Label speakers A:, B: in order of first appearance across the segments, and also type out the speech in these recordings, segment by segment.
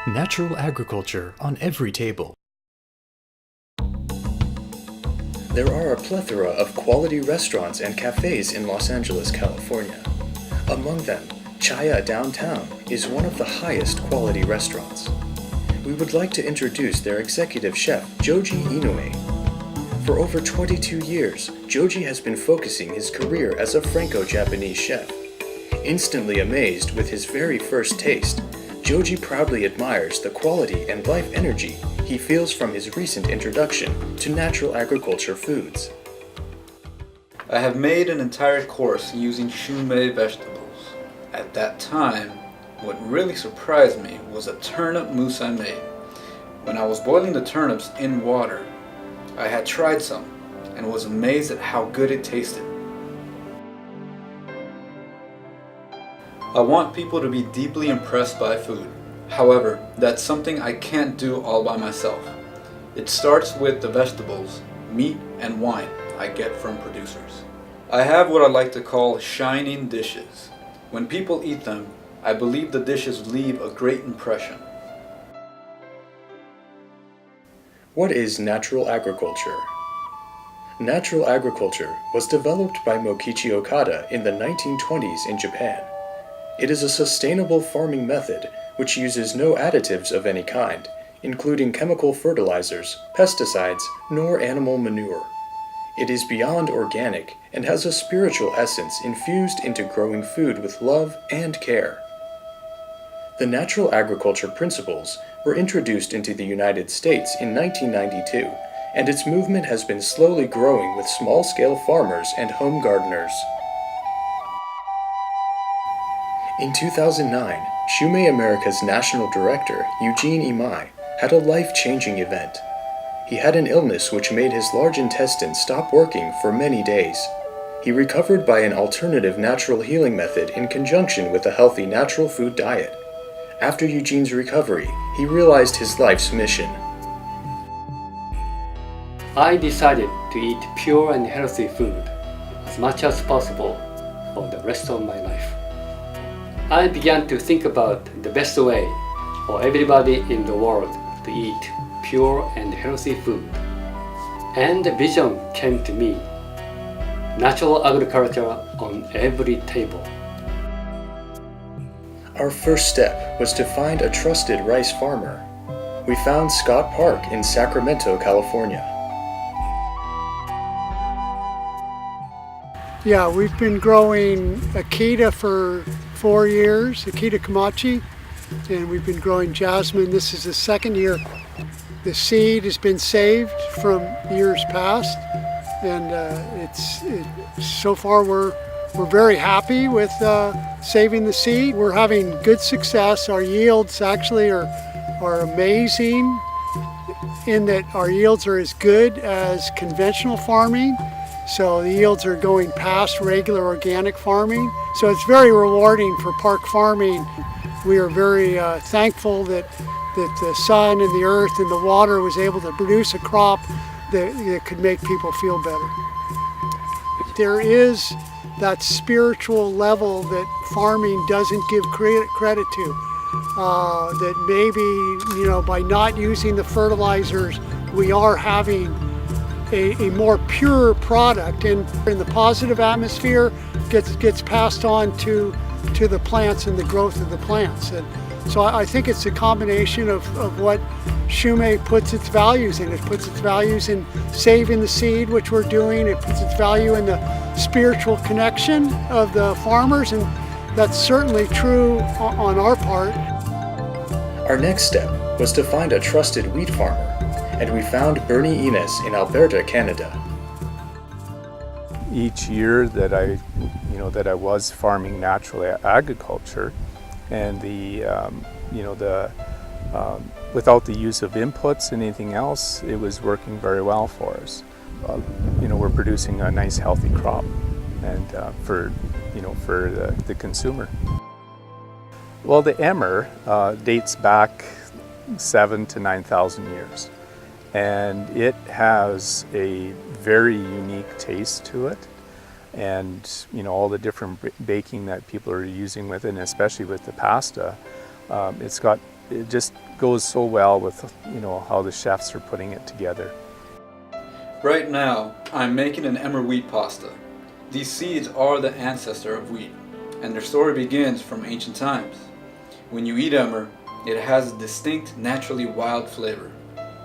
A: Natural agriculture on every table. There are a plethora of quality restaurants and cafes in Los Angeles, California. Among them, Chaya Downtown is one of the highest quality restaurants. We would like to introduce their executive chef, Joji Inoue. For over 22 years, Joji has been focusing his career as a Franco-Japanese chef. Instantly amazed with his very first taste, Joji proudly admires the quality and life energy he feels from his recent introduction to natural agriculture foods.
B: I have made an entire course using Shumei vegetables. At that time, what really surprised me was a turnip mousse I made. When I was boiling the turnips in water, I had tried some and was amazed at how good it tasted. I want people to be deeply impressed by food. However, that's something I can't do all by myself. It starts with the vegetables, meat, and wine I get from producers. I have what I like to call shining dishes. When people eat them, I believe the dishes leave a great impression.
A: What is natural agriculture? Natural agriculture was developed by Mokichi Okada in the 1920s in Japan. It is a sustainable farming method which uses no additives of any kind, including chemical fertilizers, pesticides, nor animal manure. It is beyond organic and has a spiritual essence infused into growing food with love and care. The natural agriculture principles were introduced into the United States in 1992, and its movement has been slowly growing with small-scale farmers and home gardeners. In 2009, Shumei America's national director, Eugene Imai, had a life-changing event. He had an illness which made his large intestine stop working for many days. He recovered by an alternative natural healing method in conjunction with a healthy natural food diet. After Eugene's recovery, he realized his life's mission.
C: I decided to eat pure and healthy food as much as possible for the rest of my life. I began to think about the best way for everybody in the world to eat pure and healthy food. And the vision came to me: natural agriculture on every table.
A: Our first step was to find a trusted rice farmer. We found Scott Park in Sacramento, California.
D: Yeah, we've been growing Akita for 4 years, Akita Komachi, and we've been growing jasmine. This is the second year. The seed has been saved from years past, and so far we're very happy with saving the seed. We're having good success. Our yields actually are amazing in that our yields are as good as conventional farming. So the yields are going past regular organic farming. So it's very rewarding for park farming. We are very thankful that the sun and the earth and the water was able to produce a crop that could make people feel better. There is that spiritual level that farming doesn't give credit to. That maybe, by not using the fertilizers, we are having a more pure product, and the positive atmosphere gets passed on to the plants and the growth of the plants. And so I think it's a combination of what Shumei puts its values in. It puts its values in saving the seed, which we're doing. It puts its value in the spiritual connection of the farmers, and that's certainly true on our part.
A: Our next step was to find a trusted wheat farmer, and we found Bernie Ines in Alberta, Canada.
E: Each year that I was farming natural agriculture, and without the use of inputs and anything else, it was working very well for us. We're producing a nice healthy crop, and for the consumer. Well, the emmer dates back 7,000 to 9,000 years, and it has a very unique taste to it. And all the different baking that people are using with it, and especially with the pasta, it's got it just goes so well with, how the chefs are putting it together.
B: Right now, I'm making an emmer wheat pasta. These seeds are the ancestor of wheat, and their story begins from ancient times. When you eat emmer, it has a distinct, naturally wild flavor,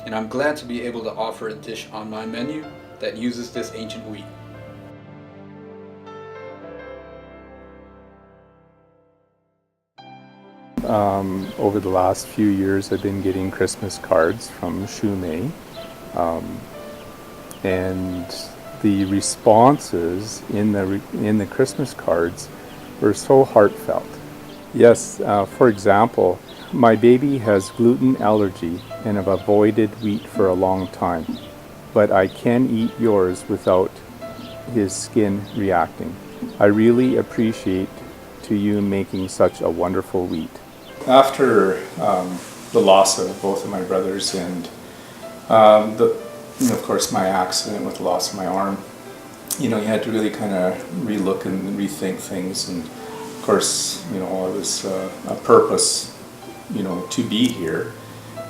B: and I'm glad to be able to offer a dish on my menu that uses this ancient wheat.
E: Over the last few years, I've been getting Christmas cards from Shumei, and the responses in the Christmas cards were so heartfelt. Yes, for example, my baby has gluten allergy and have avoided wheat for a long time, but I can eat yours without his skin reacting. I really appreciate to you making such a wonderful wheat. After the loss of both of my brothers and of course my accident with the loss of my arm, you had to really kind of relook and rethink things. And of course, it was a purpose, to be here.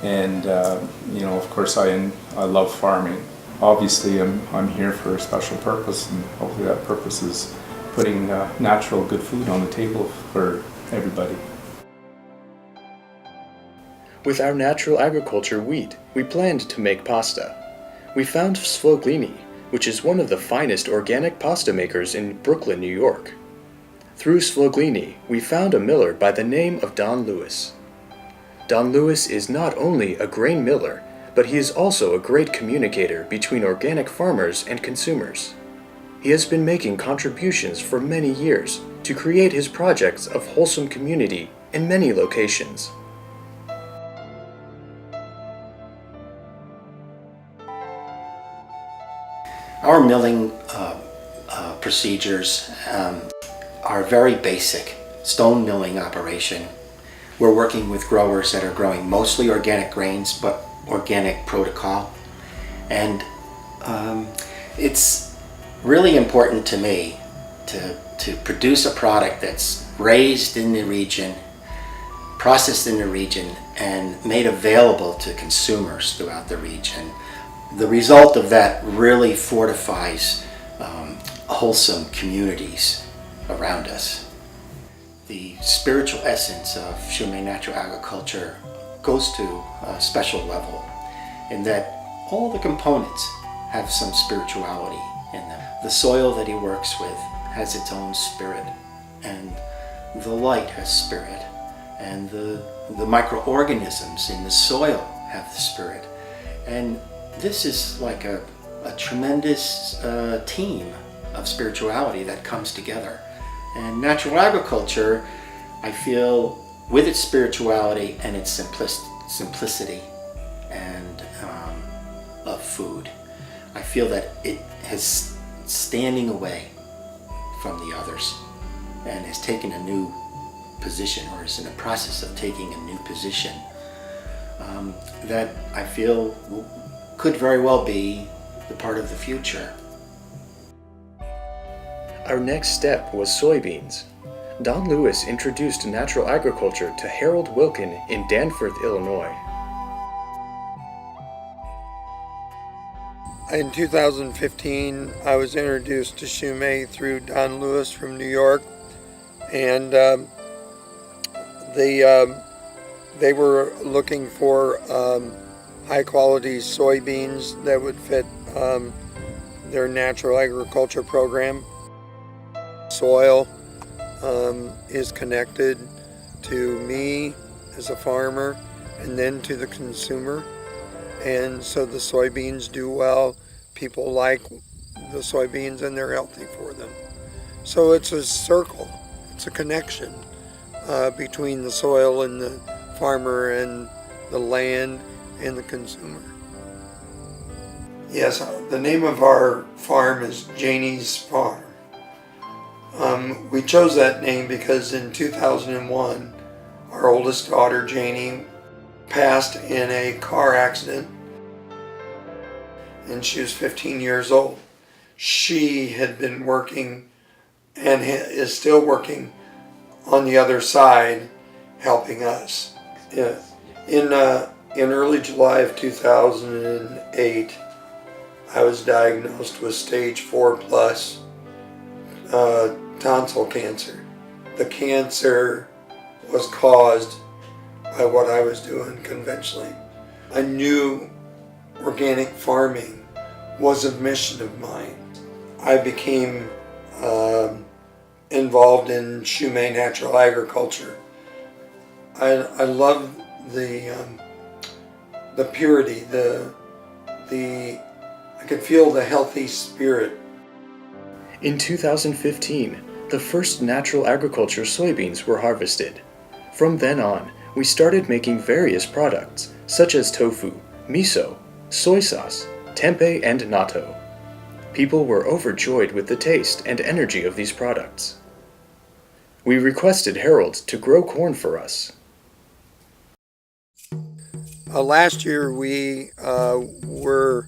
E: And of course, I love farming. Obviously, I'm here for a special purpose, and hopefully that purpose is putting natural, good food on the table for everybody.
A: With our natural agriculture wheat, we planned to make pasta. We found Svoglini, which is one of the finest organic pasta makers in Brooklyn, New York. Through Svoglini, we found a miller by the name of Don Lewis. Don Lewis is not only a grain miller, but he is also a great communicator between organic farmers and consumers. He has been making contributions for many years to create his projects of wholesome community in many locations.
F: Our milling procedures are very basic, stone milling operation. We're working with growers that are growing mostly organic grains, but organic protocol. And it's really important to me to produce a product that's raised in the region, processed in the region, and made available to consumers throughout the region. The result of that really fortifies wholesome communities around us. The spiritual essence of Shumei natural agriculture goes to a special level in that all the components have some spirituality in them. The soil that he works with has its own spirit, and the light has spirit, and the microorganisms in the soil have the spirit. And this is like a tremendous team of spirituality that comes together. And natural agriculture, I feel, with its spirituality and its simplicity and of food, I feel that it has standing away from the others and has taken a new position, or is in the process of taking a new position that I feel could very well be the part of the future.
A: Our next step was soybeans. Don Lewis introduced natural agriculture to Harold Wilkin in Danforth, Illinois.
G: In 2015, I was introduced to Shumei through Don Lewis from New York, and they were looking for high-quality soybeans that would fit their natural agriculture program. Soil is connected to me as a farmer and then to the consumer, and so the soybeans do well. People like the soybeans and they're healthy for them. So it's a circle, it's a connection between the soil and the farmer and the land and the consumer. Yes, the name of our farm is Janie's Farm. We chose that name because in 2001, our oldest daughter, Janie, passed in a car accident, and she was 15 years old. She had been working and is still working on the other side, helping us. In early July of 2008, I was diagnosed with stage 4 plus tonsil cancer. The cancer was caused by what I was doing conventionally. I knew organic farming was a mission of mine. I became involved in Shumei natural agriculture. I love the purity, I could feel the healthy spirit.
A: In 2015, the first natural agriculture soybeans were harvested. From then on, we started making various products, such as tofu, miso, soy sauce, tempeh, and natto. People were overjoyed with the taste and energy of these products. We requested Harold to grow corn for us.
G: Last year we were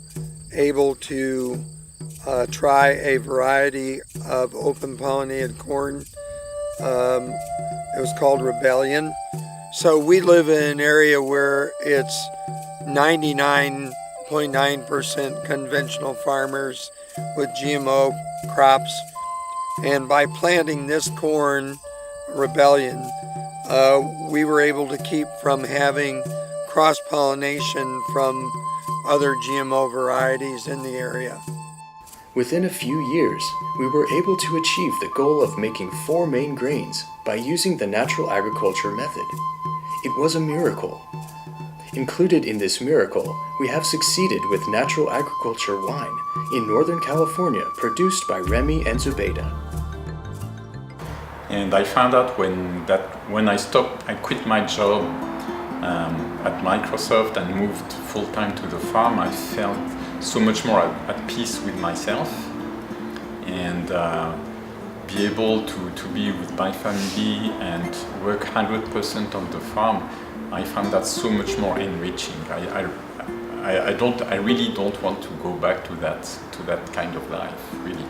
G: able to try a variety of open pollinated corn. It was called Rebellion. So we live in an area where it's 99.9% conventional farmers with GMO crops. And by planting this corn, Rebellion, we were able to keep from having cross-pollination from other GMO varieties in the area.
A: Within a few years, we were able to achieve the goal of making 4 main grains by using the natural agriculture method. It was a miracle. Included in this miracle, we have succeeded with natural agriculture wine in Northern California produced by Remy and Zubeida.
H: And I found out when I quit my job at Microsoft and moved full-time to the farm, I felt so much more at peace with myself and be able to be with my family and work 100% on the farm. I found that so much more enriching. I really don't want to go back to that kind of life, really.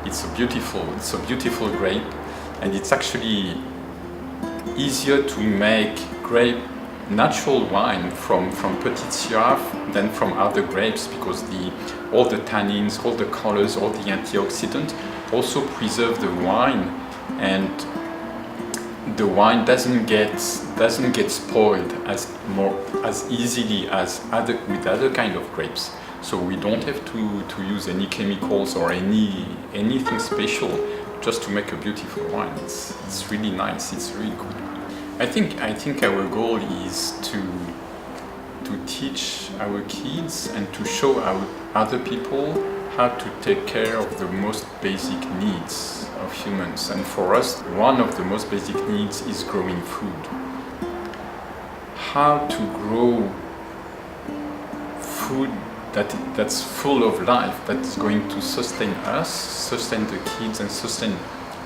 H: It's a beautiful grape, and it's actually easier to make natural wine from Petit Syrah than from other grapes, because all the tannins, all the colors, all the antioxidants also preserve the wine, and the wine doesn't get spoiled as easily as with other kind of grapes. So we don't have to use any chemicals or anything special just to make a beautiful wine. It's really nice. It's really good. I think our goal is to teach our kids and to show other people how to take care of the most basic needs of humans. And for us, one of the most basic needs is growing food. How to grow food that's full of life, that's going to sustain us, sustain the kids, and sustain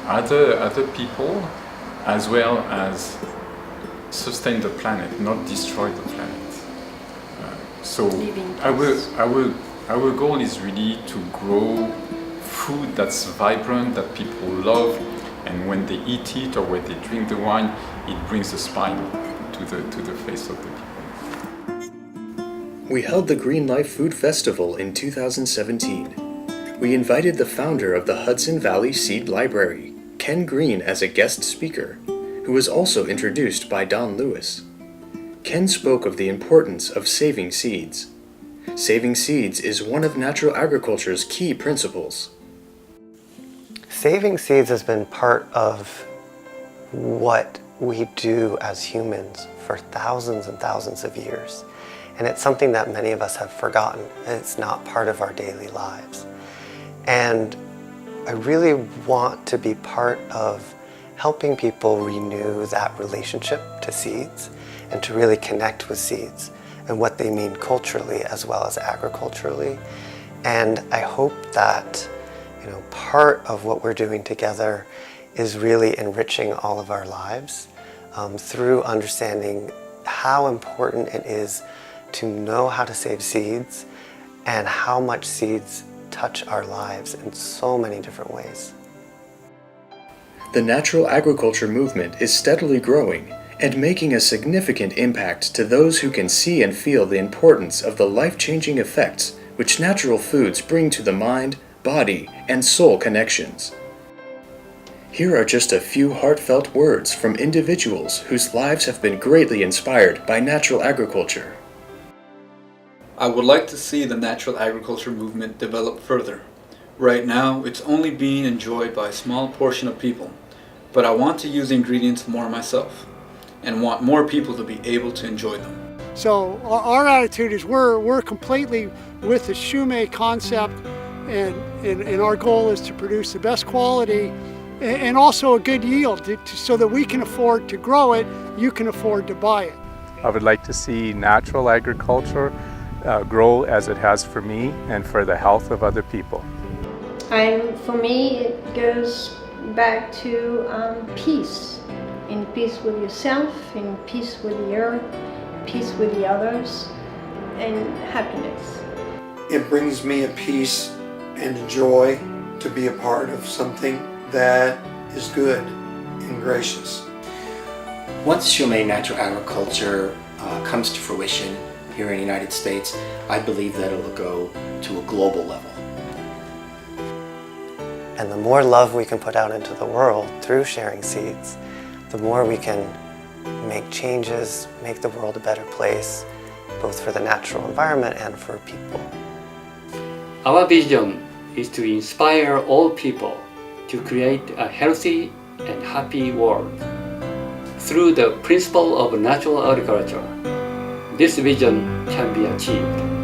H: other people, as well as sustain the planet, not destroy the planet. So our goal is really to grow food that's vibrant, that people love, and when they eat it or when they drink the wine, it brings a smile to the face of the people.
A: We held the Green Life Food Festival in 2017. We invited the founder of the Hudson Valley Seed Library, Ken Green, as a guest speaker, who was also introduced by Don Lewis. Ken spoke of the importance of saving seeds. Saving seeds is one of natural agriculture's key principles.
I: Saving seeds has been part of what we do as humans for thousands and thousands of years. And it's something that many of us have forgotten. It's not part of our daily lives. And I really want to be part of helping people renew that relationship to seeds and to really connect with seeds and what they mean culturally as well as agriculturally. And I hope that, part of what we're doing together is really enriching all of our lives through understanding how important it is to know how to save seeds and how much seeds touch our lives in so many different ways.
A: The natural agriculture movement is steadily growing, and making a significant impact to those who can see and feel the importance of the life-changing effects which natural foods bring to the mind, body, and soul connections. Here are just a few heartfelt words from individuals whose lives have been greatly inspired by natural agriculture.
B: I would like to see the natural agriculture movement develop further. Right now, it's only being enjoyed by a small portion of people, but I want to use ingredients more myself and want more people to be able to enjoy them.
D: So our attitude is we're completely with the Shumei concept, and our goal is to produce the best quality and also a good yield so that we can afford to grow it, you can afford to buy it.
E: I would like to see natural agriculture grow as it has for me and for the health of other people.
J: For me, it goes back to peace. In peace with yourself, in peace with the earth, peace with the others, and happiness.
G: It brings me a peace and a joy to be a part of something that is good and gracious.
F: Once Shumei natural agriculture comes to fruition here in the United States, I believe that it will go to a global level.
I: And the more love we can put out into the world through sharing seeds, the more we can make changes, make the world a better place, both for the natural environment and for people.
C: Our vision is to inspire all people to create a healthy and happy world. Through the principle of natural agriculture, this vision can be achieved.